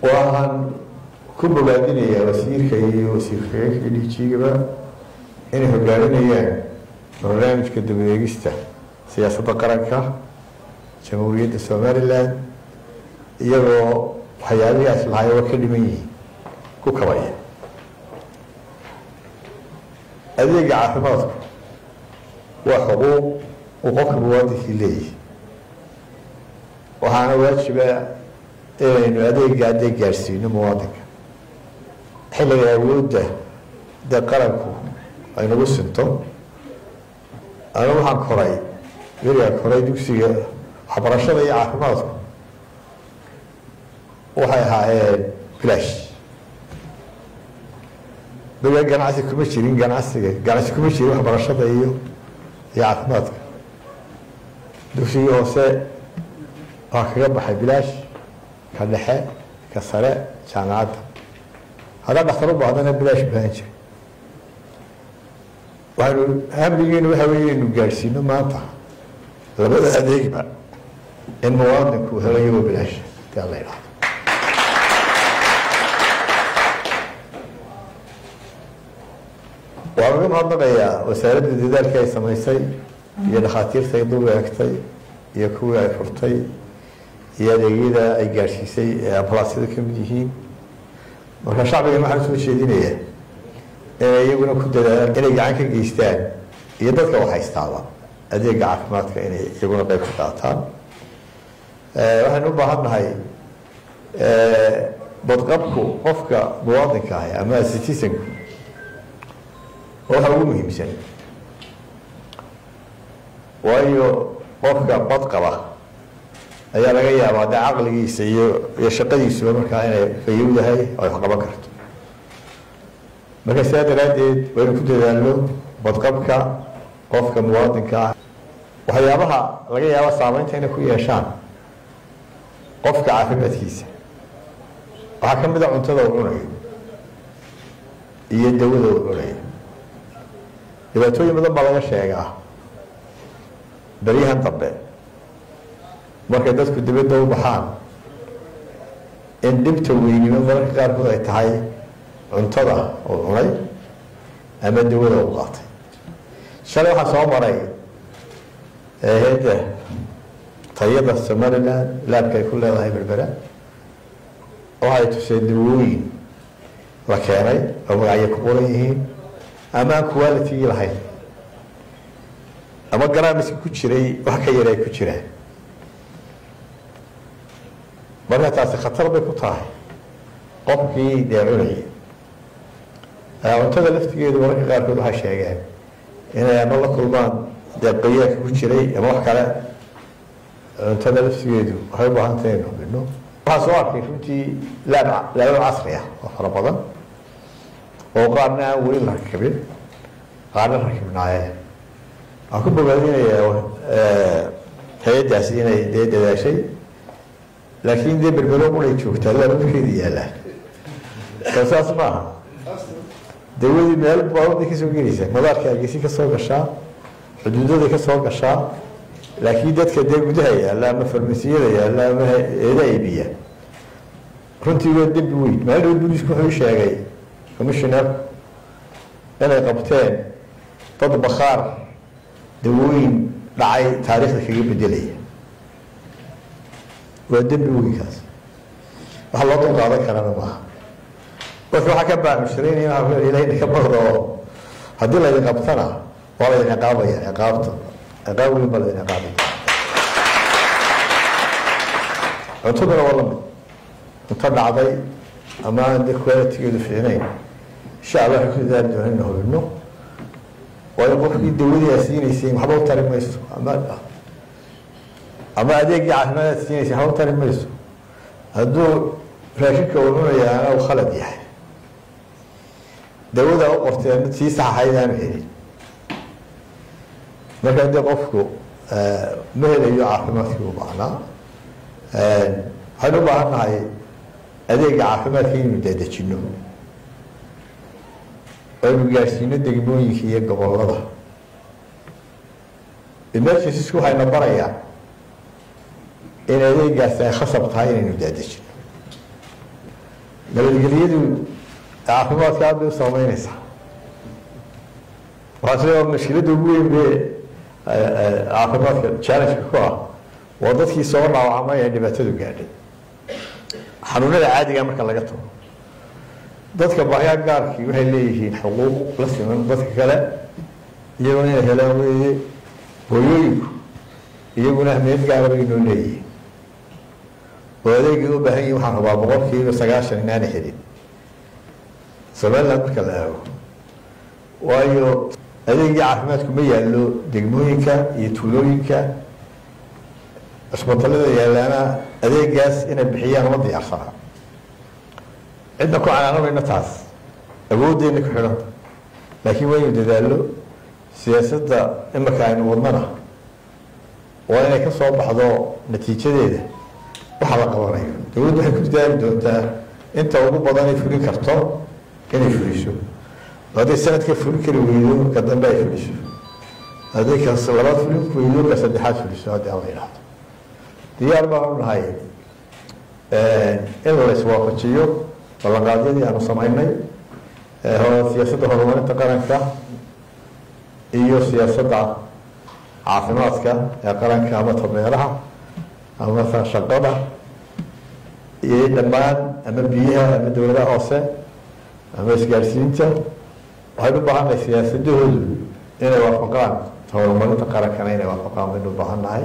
waxaan ku bogaadinayaa wasiirka iyo wasiir-xigeenka DG-gaba inay hogaaminayaan barnaamijka dib-u-eegista siyaasadda qaranka Jamhuuriyadda Somaliland iyagoo waxyaabahaas lahaayeen ka dhiman yihiin ku kabaya adeega caafimaadku waa xuquuq uu qofka muwaadinka leeyahay waxaana waajiba inaynu adeega gaarsiino muwaadinka xilliga awoodda dee qaranku ay nagu sinto anigu waxaan koray weligaan koray dugsiga waxbarashada iyo caafimaadku waxay ahaayeen bilaash daga ganacsi kuma jirin ganacsi kuma jirin waxbarashada iyo caafimaadka dugsigii hoose waxaa kaga baxay bilaash ka dhexe ka sare jaamacadda haddaa dhakhtar u baahdana bilaash baahan jira waxaynu hamligeenu waxa weeye inaynu gaadhsiino maanta labada adeegba in muwaadinku helo iyagoo bilaash taa la yidhaahdo waxaan uga mahadnaqayaa wasaaradda dadaalka ay samaysay iyo dhakhaatiirta ay dul eegtay iyo kuwii ay furtay iyo adeegyada ay gaadhsiisay ee ambalaasyada ka mid yihiin marka shacbigan waxaan soo jeedinayaa inay iyaguna ku dadaalaan inay gacan ka geystaan iyo dadka wax haystaaba adeega caafimaadka inay iyaguna qayb ka qaataan waxaynu u baahan nahay badqabku qofka muwaadinka ah ama citizenku waxa ugu muhiimsan waayo qofka badqaba ayaa laga yaabaa dee caqligiisa iyo shaqadiisuba markaa inay fayowdahay oo ay wax qaban karto marka sidaa daraaddeed waynu ku dadaalno badqabka qofka muwaadinka ah waxyaabaha laga yaaba saameynta inay ku yeeshaan qofka caafimaadkiisa waxaa ka mid a cuntada uu cunayo iyo dawada uu cunayo dhibaatooyin badan baa laga sheegaa beryahan dambe markay dadku dibadda u baxaan in dhibta weynimo mararka qaarkood ay tahay cuntada uu cunay ama dawada uu qaatay shalay waxaa soo maray hay-adda tayada Somaliland laabka ay ku leedahay berbera waxay tusay dawooyin la keenay oo magacyo ku qoran yihiin ama aan quality lahayn ama garaamiska ku jiray wax ka yaray ku jiraan marka taasi khatar bay ku tahay qofkii dee cunayay cuntada laftigeedu mararka qaarkood waxay sheegeen inay ama la kulmaan dee qayaanka ku jiray ama wax kale cuntada laftigeedu waxay u baahan tahay inaynu hubinno waxaan soo arkay runtii laabab casri ah oo fara badan oo qaarna aan weli la rakibin qaarna rakibnaayeen waxaan ku bogaadinayaa hay-addaasi inay dee dadaashay laakiin dee berbero unay joogtaa laababkeeda yaallaan soo saas maaha dawadii meel baabuday ka soo gelaysaa madaarka hargeysi ka soo gashaa xuduudaday ka soo gashaa laakiin dadka dee gudaha yaalla ama farmasiyada yaalla ama eeda iibiya runtii waa dembi weyn maalin dhow booliisku wuxuu sheegay commissioner inay qabteen dad bakhaar dawooyin dhacay taariikhda kaga bedelaya waa dembi weynkaas wax loo dul qaadan karana maaha dadka waxaa ka baaxusharaynaya ilaahay ka baqda oo haddii laydin qabtana waa laydin ciqaabaya ciqaab weyn baa laydin ciqaabaya cuntaduna waa lamid cunto dhacday ama aan dee qualitigeedu fiicnayn insha allah waxaan ku dadaali doona ina hubinno waayo qofkii dawadii aad siinaysay waxba u tari mayso ama adeegii caafimaad aad siinaysay waxba u tari mayso hadduu raashinka uu cunayaana uu khalad yahay dawada u qorteen sii saxahayd aanu helin marka dee qofku ma helayo caafimaadkii u baahnaa waxaynu u baahan nahay adeega caafimaadka inaynu daadejinno aynu gaadhsiino degmooyinka iyo gobollada emergencysku waxayna barayaan in adeegaasi ay khasab tahay inaynu daadejino nabadgelyadu caafimaadka aad bay u saameynaysaa waxaa sida mashkiladda ugu weyn bee caafimaadka challenge-ka ku ah waa dadkii soo dhaawacmay ee dhibaatadu gaadhay xanuunada caadiga marka laga tago dadka baahiyaha gaarkii waxay leeyihiin xuquuq la siman dadka kale iyaguna inay helaan weeye hooyooyinku iyaguna ahmiyad gaara bay inoo leeyihiin oo adeegii u baahan yihin waxaan rabaa 90% inaana helin Somaliland marka la eego waayo adeegii caafimaadku ma yaallo degmooyinka iyo tuulooyinka isbitaalada yaalaana adeegaas inay bixiyaan uma diyaarsana cidna ku canaanamayna taas awooddeena ku xidhan laakiin waynu dadaallo siyaasadda imika aynu wadnana waa inay ka soo baxdo natiijadeeda waxa la qabanayo dowladdu waxay ku dadaali doontaa inta ugu badan ay fulin karto inay fuliso hadday sanadka fulin kari weydo ka dambe ay fuliso hadday kaas labaad fulin weydo ka saddexaad fuliso haddii aan la yidhaahdo diyaar baan u nahay in la iswaafajiyo ballanqaadyadii aanu samaynay siyaasadda horumarinta qaranka iyo siyaasadda caafimaadka ee qaranka ama tabeeraha ama shaqada iyo dhammaan ama biyaha ama dowladaha hoose ama isgaarsiinta waxay u baahannahay siyaasadahoodu inay waafaqaan horumarinta qarankana inay waafaqaan baynu u baahannahay